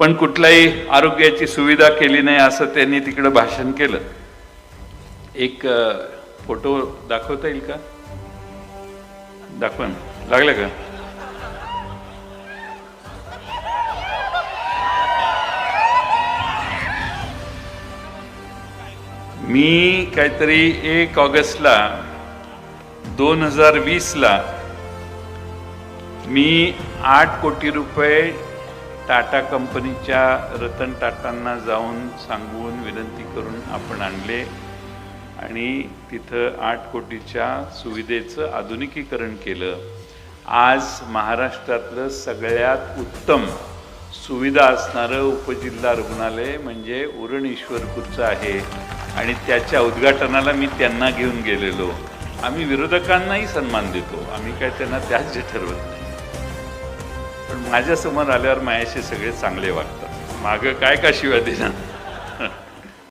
पण कुठलाही आरोग्याची सुविधा केली नाही असं त्यांनी तिकडे भाषण केलं. एक फोटो दाखवता येईल का? दाखवा ना. लागलं का? मी काहीतरी 1 ऑगस्टला 2020ला मी 8 कोटी रुपये टाटा कंपनीच्या रतन टाटांना जाऊन सांगून विनंती करून आपण आणले आणि तिथं 8 कोटीच्या सुविधेचं आधुनिकीकरण केलं. आज महाराष्ट्रातलं सगळ्यात उत्तम सुविधा असणारं उपजिल्हा रुग्णालय म्हणजे उरण ईश्वरपूरचं आहे आणि त्याच्या उद्घाटनाला मी त्यांना घेऊन गेलेलो. आम्ही विरोधकांनाही सन्मान देतो, आम्ही काय त्यांना त्याच जे ठरवत नाही. पण माझ्यासमोर आल्यावर माझ्याशी सगळे चांगले वागतात. मागं काय का शिवाय देणार.